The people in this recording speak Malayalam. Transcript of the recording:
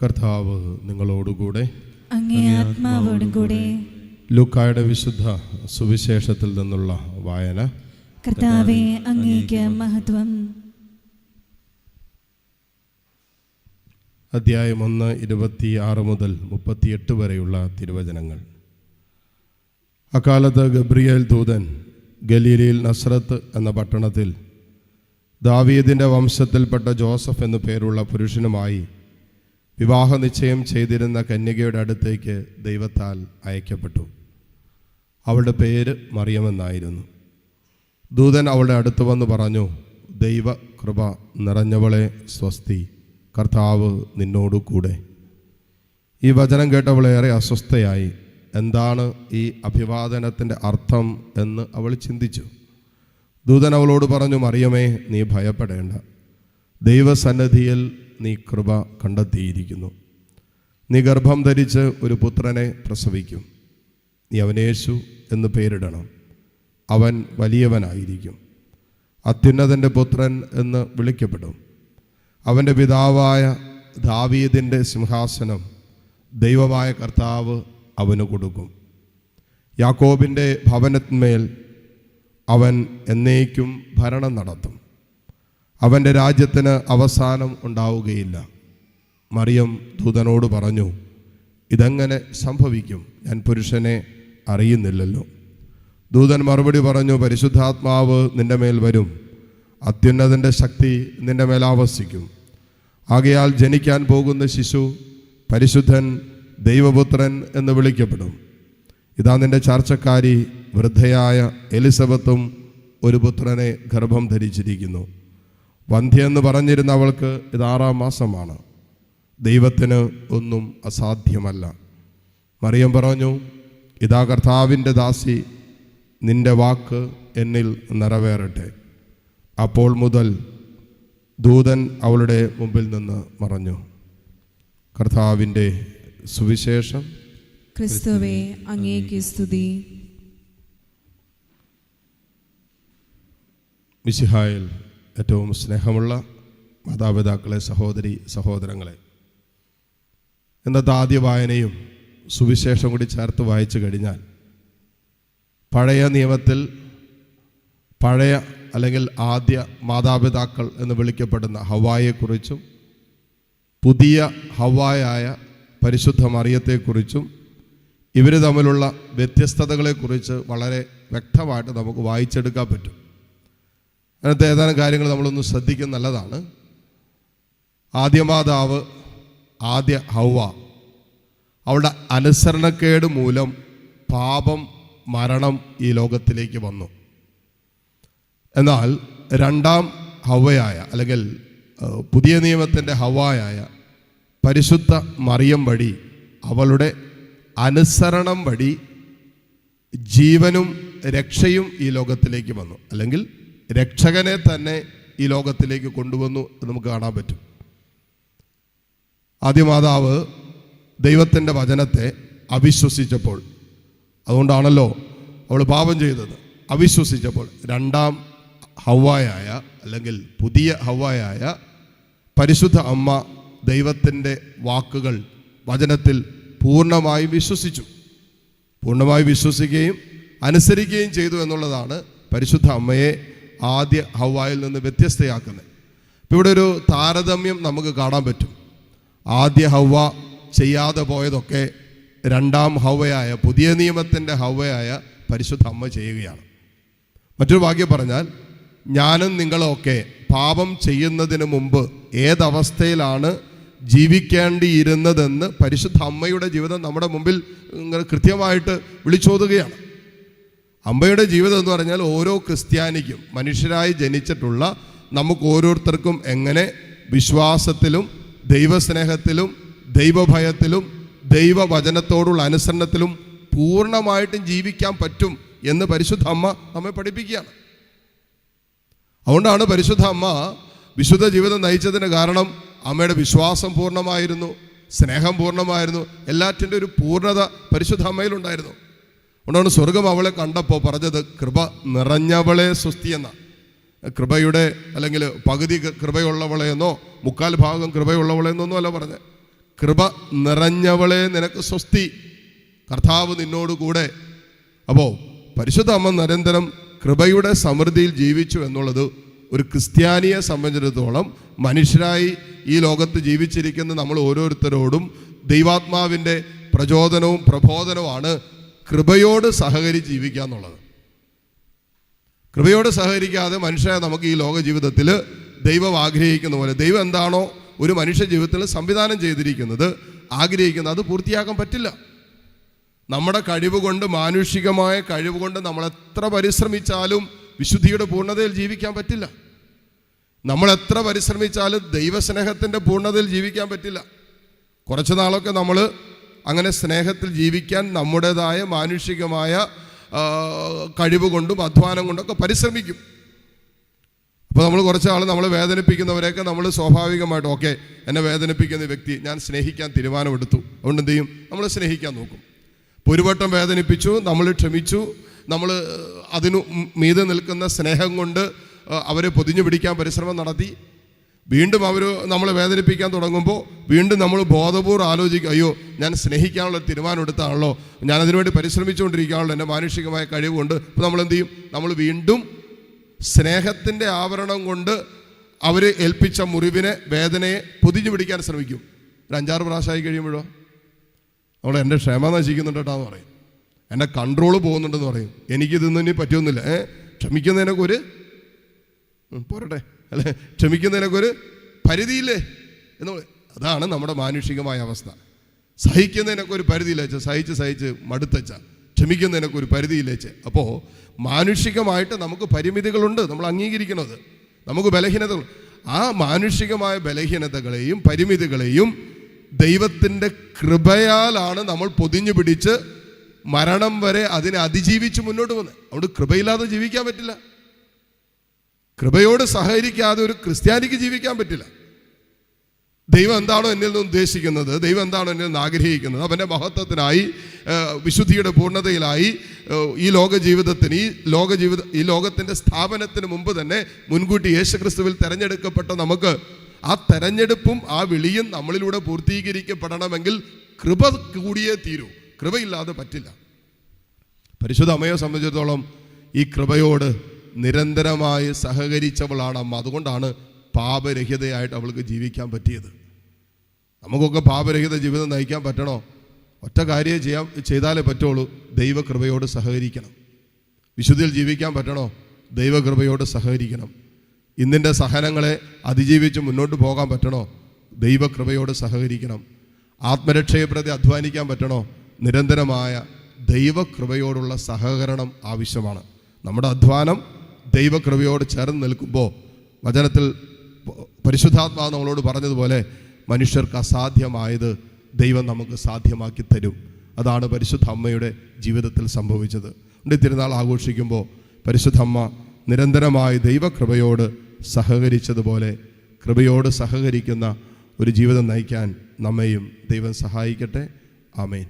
കർത്താവ് നിങ്ങളോടുകൂടെ, അങ്ങേ ആത്മാവോടും കൂടെ. ലൂക്കായുടെ വിശുദ്ധ സുവിശേഷത്തിൽ നിന്നുള്ള വായന. കർത്താവേ, അങ്ങേക്ക് മഹത്വം. അധ്യായം 1, 26 മുതൽ 38 വരെയുള്ള തിരുവചനങ്ങൾ. അക്കാലത്ത് ഗബ്രിയേൽ ദൂതൻ ഗലീലയിൽ നസ്രത്ത് എന്ന പട്ടണത്തിൽ ദാവീദിൻ്റെ വംശത്തിൽപ്പെട്ട ജോസഫ് എന്നു പേരുള്ള പുരുഷനുമായി വിവാഹ നിശ്ചയം ചെയ്തിരുന്ന കന്യകയുടെ അടുത്തേക്ക് ദൈവത്താൽ അയക്കപ്പെട്ടു. അവളുടെ പേര് മറിയമെന്നായിരുന്നു. ദൂതൻ അവളുടെ അടുത്ത് വന്ന് പറഞ്ഞു, ദൈവ കൃപ നിറഞ്ഞവളെ സ്വസ്തി, കർത്താവ് നിന്നോടു കൂടെ. ഈ വചനം കേട്ടവളേറെ അസ്വസ്ഥയായി. എന്താണ് ഈ അഭിവാദനത്തിൻ്റെ അർത്ഥം എന്ന് അവൾ ചിന്തിച്ചു. ദൂതൻ അവളോട് പറഞ്ഞു, മറിയമേ, നീ ഭയപ്പെടേണ്ട. ദൈവസന്നിധിയിൽ നീ കൃപ കണ്ടെത്തിയിരിക്കുന്നു. നീ ഗർഭം ധരിച്ച് ഒരു പുത്രനെ പ്രസവിക്കും. നീ അവന് യേശു എന്ന് പേരിടണം. അവൻ വലിയവനായിരിക്കും, അത്യുന്നതൻ്റെ പുത്രൻ എന്ന് വിളിക്കപ്പെടും. അവൻ്റെ പിതാവായ ദാവീദിൻ്റെ സിംഹാസനം ദൈവമായ കർത്താവ് അവന് കൊടുക്കും. യാക്കോബിൻ്റെ ഭവനത്തിന്മേൽ അവൻ എന്നേക്കും ഭരണം നടത്തും. അവൻ്റെ രാജ്യത്തിന് അവസാനം ഉണ്ടാവുകയില്ല. മറിയം ദൂതനോട് പറഞ്ഞു, ഇതെങ്ങനെ സംഭവിക്കും? ഞാൻ പുരുഷനെ അറിയുന്നില്ലല്ലോ. ദൂതൻ മറുപടി പറഞ്ഞു, പരിശുദ്ധാത്മാവ് നിന്റെ മേൽ വരും, അത്യുന്നതൻ്റെ ശക്തി നിന്റെ മേൽ ആവസിക്കും. ആകയാൽ ജനിക്കാൻ പോകുന്ന ശിശു പരിശുദ്ധൻ, ദൈവപുത്രൻ എന്ന് വിളിക്കപ്പെടും. ഇതാ നിന്റെ ചാർച്ചക്കാരി വൃദ്ധയായ എലിസബത്തും ഒരു പുത്രനെ ഗർഭം ധരിച്ചിരിക്കുന്നു. വന്ധ്യെന്ന് പറഞ്ഞിരുന്ന അവൾക്ക് ഇത് 6-ാം മാസമാണ്. ദൈവത്തിന് ഒന്നും അസാധ്യമല്ല. മറിയം പറഞ്ഞു, ഇതാ കർത്താവിൻ്റെ ദാസി, നിന്റെ വാക്ക് എന്നിൽ നിറവേറട്ടെ. അപ്പോൾ മുതൽ ദൂതൻ അവളുടെ മുമ്പിൽ നിന്ന് മറഞ്ഞു. കർത്താവിൻ്റെ സുവിശേഷം. ക്രിസ്തുവേ, അങ്ങേക്ക് സ്തുതി. മിശിഹായിൽ ഏറ്റവും സ്നേഹമുള്ള മാതാപിതാക്കളെ, സഹോദരി സഹോദരങ്ങളെ, ഇന്നത്തെ ആദ്യ വായനയും സുവിശേഷം കൂടി ചേർത്ത് വായിച്ചു കഴിഞ്ഞാൽ പഴയ നിയമത്തിൽ പഴയ അല്ലെങ്കിൽ ആദ്യ മാതാപിതാക്കൾ എന്ന് വിളിക്കപ്പെടുന്ന ഹവ്വായെക്കുറിച്ചും പുതിയ ഹവ്വായായ പരിശുദ്ധ മറിയത്തെക്കുറിച്ചും ഇവർ തമ്മിലുള്ള വ്യത്യസ്തതകളെക്കുറിച്ച് വളരെ വ്യക്തമായിട്ട് നമുക്ക് വായിച്ചെടുക്കാൻ പറ്റും. അങ്ങനത്തെ ഏതാനും കാര്യങ്ങൾ നമ്മളൊന്ന് ശ്രദ്ധിക്കുന്നത് നല്ലതാണ്. ആദ്യ മാതാവ്, ആദ്യ ഹവ്വ, അവളുടെ അനുസരണക്കേട് മൂലം പാപം, മരണം ഈ ലോകത്തിലേക്ക് വന്നു. എന്നാൽ രണ്ടാം ഹവ്വയായ അല്ലെങ്കിൽ പുതിയ നിയമത്തിൻ്റെ ഹവ്വായായ പരിശുദ്ധ മറിയം വഴി, അവളുടെ അനുസരണം വഴി ജീവനും രക്ഷയും ഈ ലോകത്തിലേക്ക് വന്നു. അല്ലെങ്കിൽ രക്ഷകനെ തന്നെ ഈ ലോകത്തിലേക്ക് കൊണ്ടുവന്നു എന്ന് നമുക്ക് കാണാൻ പറ്റും. ആദ്യ മാതാവ് ദൈവത്തിൻ്റെ വചനത്തെ അവിശ്വസിച്ചപ്പോൾ, അതുകൊണ്ടാണല്ലോ അവൾ പാപം ചെയ്തത്, അവിശ്വസിച്ചപ്പോൾ രണ്ടാം ഹവ്വായായ അല്ലെങ്കിൽ പുതിയ ഹവ്വായായ പരിശുദ്ധ അമ്മ ദൈവത്തിൻ്റെ വാക്കുകൾ വചനത്തിൽ പൂർണ്ണമായി വിശ്വസിച്ചു. പൂർണ്ണമായി വിശ്വസിക്കുകയും അനുസരിക്കുകയും ചെയ്തു എന്നുള്ളതാണ് പരിശുദ്ധ അമ്മയെ ആദ്യ ഹവ്വായിൽ നിന്ന് വ്യത്യസ്തയാക്കുന്നത്. ഇപ്പം ഇവിടെ ഒരു താരതമ്യം നമുക്ക് കാണാൻ പറ്റും. ആദ്യ ഹവ്വ ചെയ്യാതെ പോയതൊക്കെ രണ്ടാം ഹവ്വയായ പുതിയ നിയമത്തിൻ്റെ ഹവ്വയായ പരിശുദ്ധ അമ്മ ചെയ്യുകയാണ്. മറ്റൊരു വാക്യം പറഞ്ഞാൽ, ഞാനും നിങ്ങളൊക്കെ പാപം ചെയ്യുന്നതിന് മുമ്പ് ഏതവസ്ഥയിലാണ് ജീവിക്കേണ്ടിയിരുന്നതെന്ന് പരിശുദ്ധ അമ്മയുടെ ജീവിതം നമ്മുടെ മുമ്പിൽ കൃത്യമായിട്ട് വിളിച്ചോതുകയാണ്. അമ്മയുടെ ജീവിതം എന്ന് പറഞ്ഞാൽ ഓരോ ക്രിസ്ത്യാനിക്കും, മനുഷ്യരായി ജനിച്ചിട്ടുള്ള നമുക്ക് ഓരോരുത്തർക്കും എങ്ങനെ വിശ്വാസത്തിലും ദൈവസ്നേഹത്തിലും ദൈവഭയത്തിലും ദൈവവചനത്തോടുള്ള അനുസരണത്തിലും പൂർണ്ണമായിട്ടും ജീവിക്കാൻ പറ്റും എന്ന് പരിശുദ്ധ അമ്മ നമ്മെ പഠിപ്പിക്കുകയാണ്. അതുകൊണ്ടാണ് പരിശുദ്ധ അമ്മ വിശുദ്ധ ജീവിതം നയിച്ചതിന് കാരണം അമ്മയുടെ വിശ്വാസം പൂർണ്ണമായിരുന്നു, സ്നേഹം പൂർണ്ണമായിരുന്നു, എല്ലാറ്റിൻ്റെ ഒരു പൂർണ്ണത പരിശുദ്ധ അമ്മയിലുണ്ടായിരുന്നു. അതുകൊണ്ടാണ് സ്വർഗം അവളെ കണ്ടപ്പോൾ പറഞ്ഞത്, കൃപ നിറഞ്ഞവളെ സ്വസ്തി എന്ന. കൃപയുടെ അല്ലെങ്കിൽ പകുതി കൃപയുള്ളവളെന്നോ 3/4 ഭാഗം കൃപയുള്ളവളെന്നൊന്നും അല്ല പറഞ്ഞത്. കൃപ നിറഞ്ഞവളെ നിനക്ക് സ്വസ്തി, കർത്താവ് നിന്നോട് കൂടെ. അപ്പോൾ പരിശുദ്ധ അമ്മ നിരന്തരം കൃപയുടെ സമൃദ്ധിയിൽ ജീവിച്ചു എന്നുള്ളത് ഒരു ക്രിസ്ത്യാനിയെ സംബന്ധിച്ചിടത്തോളം, മനുഷ്യരായി ഈ ലോകത്ത് ജീവിച്ചിരിക്കുന്ന നമ്മൾ ഓരോരുത്തരോടും ദൈവാത്മാവിൻ്റെ പ്രചോദനവും പ്രബോധനവുമാണ് കൃപയോട് സഹകരിച്ച് ജീവിക്കുക എന്നുള്ളത്. കൃപയോട് സഹകരിക്കാതെ മനുഷ്യരെ നമുക്ക് ഈ ലോക ജീവിതത്തിൽ ദൈവം ആഗ്രഹിക്കുന്ന പോലെ, ദൈവം എന്താണോ ഒരു മനുഷ്യ ജീവിതത്തിൽ സംവിധാനം ചെയ്തിരിക്കുന്നത്, ആഗ്രഹിക്കുന്നത്, അത് പൂർത്തിയാക്കാൻ പറ്റില്ല. നമ്മുടെ കഴിവ് കൊണ്ട്, മാനുഷികമായ കഴിവ് കൊണ്ട് നമ്മൾ എത്ര പരിശ്രമിച്ചാലും വിശുദ്ധിയുടെ പൂർണ്ണതയിൽ ജീവിക്കാൻ പറ്റില്ല. നമ്മൾ എത്ര പരിശ്രമിച്ചാലും ദൈവസ്നേഹത്തിൻ്റെ പൂർണ്ണതയിൽ ജീവിക്കാൻ പറ്റില്ല. കുറച്ച് നാളൊക്കെ നമ്മൾ അങ്ങനെ സ്നേഹത്തിൽ ജീവിക്കാൻ നമ്മുടേതായ മാനുഷികമായ കഴിവ് കൊണ്ടും അധ്വാനം കൊണ്ടൊക്കെ പരിശ്രമിക്കും. അപ്പോൾ നമ്മൾ കുറച്ച് നാൾ നമ്മളെ വേദനിപ്പിക്കുന്നവരെയൊക്കെ നമ്മൾ സ്വാഭാവികമായിട്ട്, ഓക്കെ, എന്നെ വേദനിപ്പിക്കുന്ന വ്യക്തി ഞാൻ സ്നേഹിക്കാൻ തീരുമാനമെടുത്തു, അതുകൊണ്ട് എന്ത് ചെയ്യും, നമ്മൾ സ്നേഹിക്കാൻ നോക്കും. ഒരു വട്ടം വേദനിപ്പിച്ചു, നമ്മൾ ക്ഷമിച്ചു, നമ്മൾ അതിനു മീതെ നിൽക്കുന്ന സ്നേഹം കൊണ്ട് അവരെ പൊതിഞ്ഞു പിടിക്കാൻ പരിശ്രമം നടത്തി. വീണ്ടും അവർ നമ്മളെ വേദനിപ്പിക്കാൻ തുടങ്ങുമ്പോൾ വീണ്ടും നമ്മൾ ബോധപൂർവ്വം ആലോചിക്കും, അയ്യോ, ഞാൻ സ്നേഹിക്കാനുള്ള തീരുമാനം എടുത്താണല്ലോ, ഞാൻ അതിനുവേണ്ടി പരിശ്രമിച്ചുകൊണ്ടിരിക്കുകയാണല്ലോ എൻ്റെ മാനുഷികമായ കഴിവുകൊണ്ട്. അപ്പോൾ നമ്മൾ എന്ത് ചെയ്യും, നമ്മൾ വീണ്ടും സ്നേഹത്തിൻ്റെ ആവരണം കൊണ്ട് അവർ ഏൽപ്പിച്ച മുറിവിനെ, വേദനയെ പൊതിഞ്ഞു പിടിക്കാൻ ശ്രമിക്കും. ഒരു 5-6 പ്രാവശ്യമായി കഴിയുമ്പോഴോ നമ്മൾ എൻ്റെ ക്ഷമ നശിക്കുന്നുണ്ട് കേട്ടോ എന്ന് പറയും, എൻ്റെ കൺട്രോള് പോകുന്നുണ്ടെന്ന് പറയും, എനിക്കിതൊന്നും ഇനി പറ്റുമെന്നില്ല, ക്ഷമിക്കുന്നതിനൊക്കെ ഒരു പോരട്ടെ അല്ലേ, ക്ഷമിക്കുന്നതിനൊക്കെ ഒരു പരിധിയില്ലേ എന്ന് പറയും. അതാണ് നമ്മുടെ മാനുഷികമായ അവസ്ഥ. സഹിക്കുന്നതിനൊക്കെ ഒരു പരിധിയില്ലേച്ച്, സഹിച്ച് മടുത്തച്ച, ക്ഷമിക്കുന്നതിനൊക്കെ ഒരു പരിധിയില്ലേച്ച്. അപ്പോൾ മാനുഷികമായിട്ട് നമുക്ക് പരിമിതികളുണ്ട്, നമ്മൾ അംഗീകരിക്കുന്നത്, നമുക്ക് ബലഹീനതകൾ. ആ മാനുഷികമായ ബലഹീനതകളെയും പരിമിതികളെയും ദൈവത്തിൻ്റെ കൃപയാലാണ് നമ്മൾ പൊതിഞ്ഞു പിടിച്ച് മരണം വരെ അതിനെ അതിജീവിച്ച് മുന്നോട്ട് പോകുന്നത്. അതുകൊണ്ട് കൃപയില്ലാതെ ജീവിക്കാൻ പറ്റില്ല. കൃപയോട് സഹകരിക്കാതെ ഒരു ക്രിസ്ത്യാനിക്ക് ജീവിക്കാൻ പറ്റില്ല. ദൈവം എന്താണോ എന്നിൽ നിന്ന് ഉദ്ദേശിക്കുന്നത്, ദൈവം എന്താണോ എന്നിൽ നിന്ന് ആഗ്രഹിക്കുന്നത്, അവൻ്റെ മഹത്വത്തിനായി, വിശുദ്ധിയുടെ പൂർണ്ണതയിലായി ഈ ലോകത്തിൻ്റെ സ്ഥാപനത്തിന് മുമ്പ് തന്നെ മുൻകൂട്ടി യേശുക്രിസ്തുവിൽ തെരഞ്ഞെടുക്കപ്പെട്ട നമുക്ക് ആ തെരഞ്ഞെടുപ്പും ആ വിളിയും നമ്മളിലൂടെ പൂർത്തീകരിക്കപ്പെടണമെങ്കിൽ കൃപ കൂടിയേ തീരൂ. കൃപയില്ലാതെ പറ്റില്ല. പരിശുദ്ധ അമ്മയെ സംബന്ധിച്ചിടത്തോളം ഈ കൃപയോട് നിരന്തരമായി സഹകരിച്ചവളാണ് അമ്മ. അതുകൊണ്ടാണ് പാപരഹിതയായിട്ട് അവൾക്ക് ജീവിക്കാൻ പറ്റിയത്. നമുക്കൊക്കെ പാപരഹിത ജീവിതം നയിക്കാൻ പറ്റണോ? ഒറ്റ കാര്യം ചെയ്താലേ പറ്റുള്ളൂ, ദൈവകൃപയോട് സഹകരിക്കണം. വിശുദ്ധിയിൽ ജീവിക്കാൻ പറ്റണോ? ദൈവകൃപയോട് സഹകരിക്കണം. ഇന്നിൻ്റെ സഹനങ്ങളെ അതിജീവിച്ച് മുന്നോട്ട് പോകാൻ പറ്റണോ? ദൈവകൃപയോട് സഹകരിക്കണം. ആത്മരക്ഷയെ പ്രതി അധ്വാനിക്കാൻ പറ്റണോ? നിരന്തരമായ ദൈവകൃപയോടുള്ള സഹകരണം ആവശ്യമാണ്. നമ്മുടെ അധ്വാനം ദൈവകൃപയോട് ചേർന്ന് നിൽക്കുമ്പോൾ, വചനത്തിൽ പരിശുദ്ധാത്മാവ് നമ്മളോട് പറഞ്ഞതുപോലെ, മനുഷ്യർക്ക് അസാധ്യമായത് ദൈവം നമുക്ക് സാധ്യമാക്കി തരും. അതാണ് പരിശുദ്ധ അമ്മയുടെ ജീവിതത്തിൽ സംഭവിച്ചത്. തിരുനാൾ ആഘോഷിക്കുമ്പോൾ പരിശുദ്ധ അമ്മ നിരന്തരമായി ദൈവകൃപയോട് സഹകരിച്ചതുപോലെ കൃപയോട് സഹകരിക്കുന്ന ഒരു ജീവിതം നയിക്കാൻ നമ്മെയും ദൈവം സഹായിക്കട്ടെ. ആമേൻ.